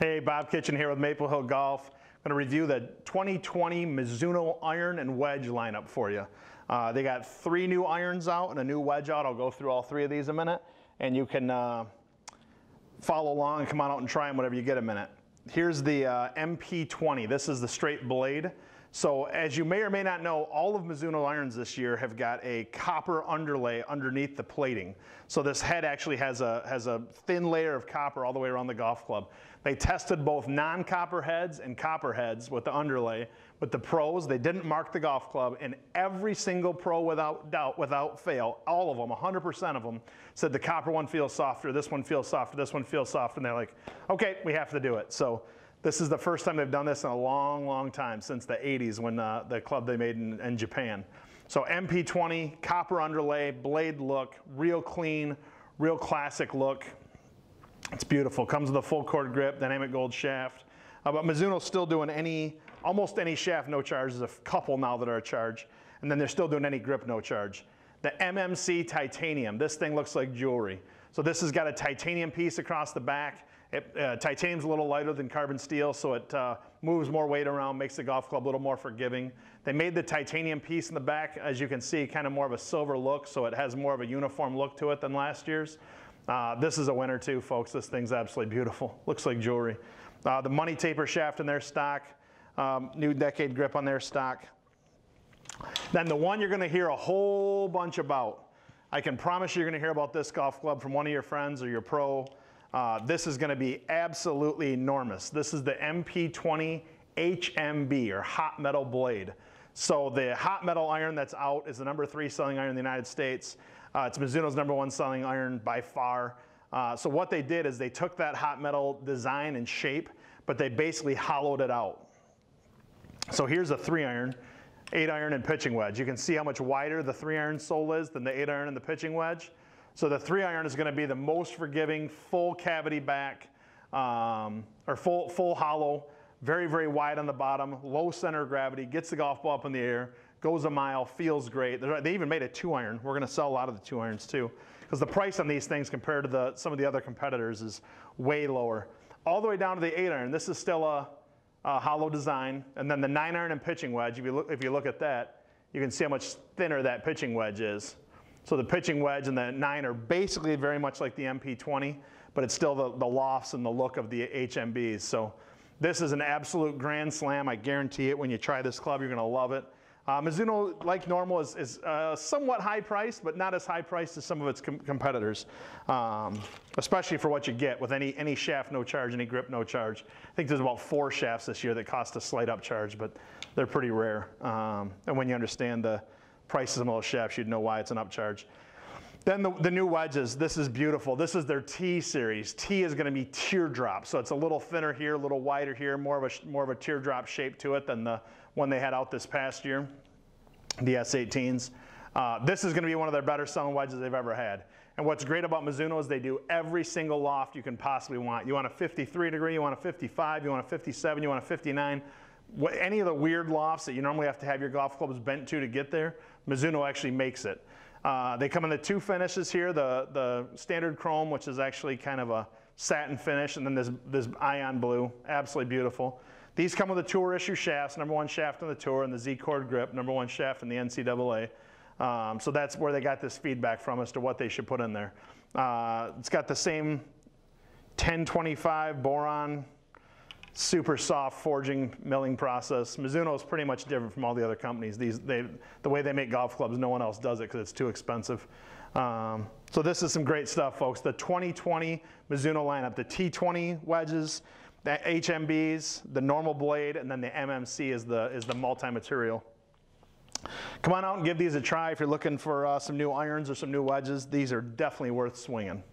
Hey, Bob Kitchen here with Maple Hill Golf. I'm going to review the 2020 Mizuno iron and wedge lineup for you. They got 3 new irons out and a new wedge out. I'll go through all 3 of these in a minute, and you can follow along and come on out and try them whenever you get a minute. Here's the MP-20. This is the straight blade. So as you may or may not know, all of Mizuno irons this year have got a copper underlay underneath the plating. So this head actually has a thin layer of copper all the way around the golf club. They tested both non-copper heads and copper heads with the underlay. With the pros, they didn't mark the golf club, and every single pro without doubt, without fail, all of them, 100% of them, said the copper one feels softer, this one feels softer, this one feels softer, and they're like, okay, we have to do it. So this is the first time they've done this in a long, long time, since the 80s when the club they made in Japan. So MP-20, copper underlay, blade look, real clean, real classic look. It's beautiful. Comes with a full cord grip, dynamic gold shaft. But Mizuno's still doing almost any shaft no charge. There's a couple now that are a charge. And then they're still doing any grip no charge. The Mmc Titanium. This thing looks like jewelry. So this has got a titanium piece across the back. Titanium's a little lighter than carbon steel, so it moves more weight around, makes the golf club a little more forgiving. They made the titanium piece in the back, as you can see, kind of more of a silver look, so it has more of a uniform look to it than last year's. This is a winner too, folks. This thing's absolutely beautiful. Looks like jewelry. The money taper shaft in their stock, new decade grip on their stock. Then the one you're going to hear a whole bunch about. I can promise you're going to hear about this golf club from one of your friends or your pro. This is going to be absolutely enormous. This is the MP-20 HMB, or hot metal blade. So the hot metal iron that's out is the #3 selling iron in the United States. It's Mizuno's #1 selling iron by far. So what they did is they took that hot metal design and shape, but they basically hollowed it out. So here's a 3-iron, 8-iron and pitching wedge. You can see how much wider the 3-iron sole is than the 8-iron and the pitching wedge. So the 3-iron is going to be the most forgiving, full cavity back, or full hollow, very, very wide on the bottom, low center of gravity, gets the golf ball up in the air, goes a mile, feels great. They even made a 2-iron. We're going to sell a lot of the 2-irons too, because the price on these things compared to some of the other competitors is way lower. All the way down to the 8-iron. This is still a hollow design. And then the 9-iron and pitching wedge, if you look at that, you can see how much thinner that pitching wedge is. So the pitching wedge and the 9 are basically very much like the MP-20, but it's still the lofts and the look of the HMBs. So this is an absolute grand slam. I guarantee it. When you try this club, you're going to love it. Mizuno, like normal, is somewhat high priced, but not as high priced as some of its competitors, especially for what you get with any shaft no charge, any grip no charge. I think there's about 4 shafts this year that cost a slight upcharge, but they're pretty rare. And when you understand the prices of those shafts, you'd know why it's an upcharge. Then the new wedges. This is beautiful. This is their T series. T is going to be teardrop, so it's a little thinner here, a little wider here, more of a teardrop shape to it than the one they had out this past year, the S18s. This is going to be one of their better selling wedges they've ever had. And what's great about Mizuno is they do every single loft you can possibly want. You want a 53 degree, you want a 55, you want a 57, you want a 59. Any of the weird lofts that you normally have to have your golf clubs bent to get there, Mizuno actually makes it. They come in the 2 finishes here, the standard chrome, which is actually kind of a satin finish, and then this ion blue, absolutely beautiful. These come with the tour issue shafts, #1 shaft on the tour, and the Z-cord grip, #1 shaft in the NCAA. So that's where they got this feedback from as to what they should put in there. It's got the same 1025 boron, super soft forging milling process. Mizuno is pretty much different from all the other companies. The way they make golf clubs, no one else does it because it's too expensive. So this is some great stuff, folks. The 2020 Mizuno lineup, the T20 wedges, the HMBs, the normal blade, and then the MMC is the multi-material. Come on out and give these a try if you're looking for some new irons or some new wedges. These are definitely worth swinging.